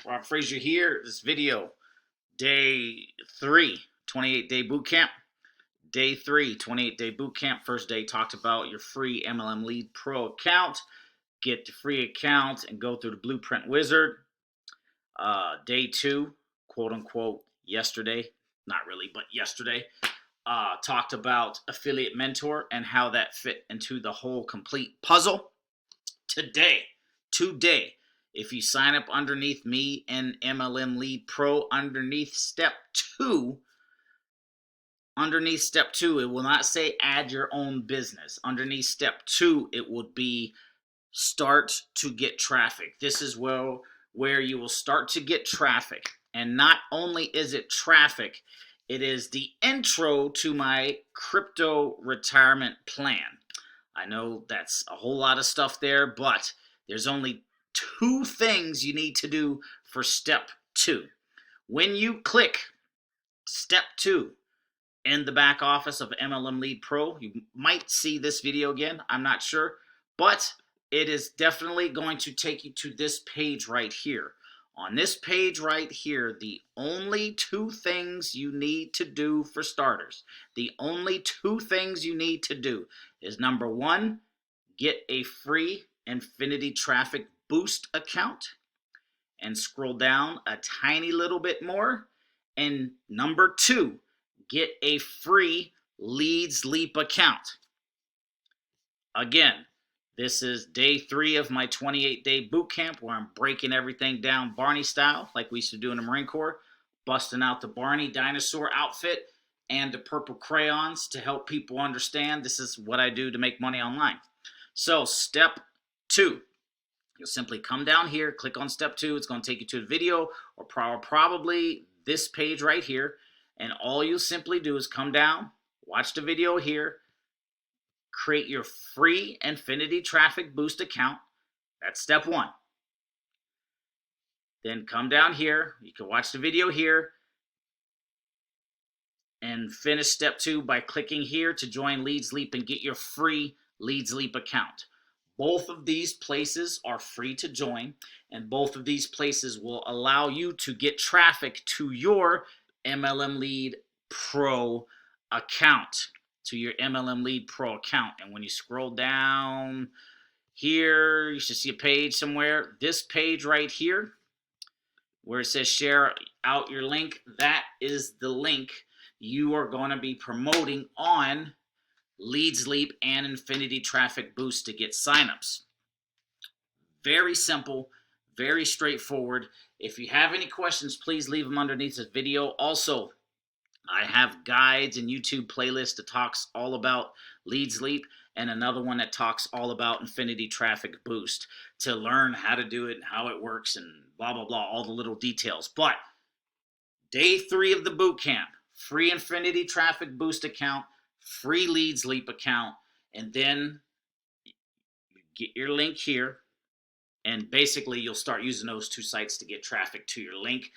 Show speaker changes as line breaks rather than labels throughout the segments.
Rob Frazier here. This video, day 3, 28-day boot camp. Day 3, 28-day boot camp. First day talked about your free MLM Lead Pro account. Get the free account and go through the Blueprint Wizard. Day 2, quote unquote, yesterday. Not really, but yesterday. Talked about Affiliate Mentor and how that fit into the whole complete puzzle. Today, if you sign up underneath me and MLM Lead Pro, underneath step 2, it will not say add your own business. Underneath step 2, it would be start to get traffic. This is where you will start to get traffic. And not only is it traffic, it is the intro to my crypto retirement plan. I know that's a whole lot of stuff there, but there's only 2 things you need to do for step 2. When you click step 2 in the back office of MLM Lead Pro, you might see this video again, I'm not sure, but it is definitely going to take you to this page right here. On this page right here, the only 2 things you need to do for starters, the only 2 things you need to do is number 1, get a free Infinity Traffic Boost account, and scroll down a tiny little bit more, and number 2, get a free Leads Leap account. Again, this is day 3 of my 28-day boot camp where I'm breaking everything down Barney style, like we used to do in the Marine Corps, busting out the Barney dinosaur outfit and the purple crayons to help people understand this is what I do to make money online. So step 2, you'll simply come down here, click on step 2. It's going to take you to the video or probably this page right here. And all you'll simply do is come down, watch the video here, create your free Infinity Traffic Boost account. That's step 1. Then come down here. You can watch the video here and finish step 2 by clicking here to join Leads Leap and get your free Leads Leap account. Both of these places are free to join, and both of these places will allow you to get traffic to your MLM Lead Pro account. To your MLM Lead Pro account. And when you scroll down here, you should see a page somewhere. This page right here, where it says share out your link, that is the link you are going to be promoting on Leads Leap and Infinity Traffic Boost to get signups. Very simple, very straightforward. If you have any questions, please leave them underneath this video. Also, I have guides and YouTube playlist that talks all about Leads Leap and another one that talks all about Infinity Traffic Boost to learn how to do it and how it works and blah, blah, blah, all the little details. But day 3 of the boot camp, free Infinity Traffic Boost account, free Leads Leap account, and then you get your link here, and basically you'll start using those 2 sites to get traffic to your link.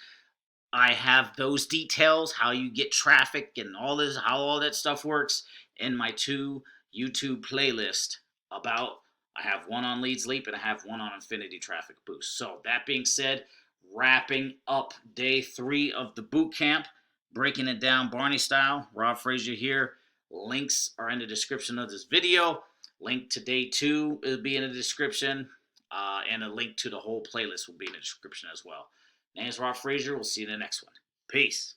I have those details, how you get traffic and all this, how all that stuff works in my 2 YouTube playlists I have one on Leads Leap and I have one on Infinity Traffic Boost. So that being said, wrapping up day 3 of the boot camp, breaking it down Barney style. Rob Frazier here. Links are in the description of this video. Link to day 2 will be in the description, and a link to the whole playlist will be in the description as well. My name is Rob Frazier. We'll see you in the next one. Peace.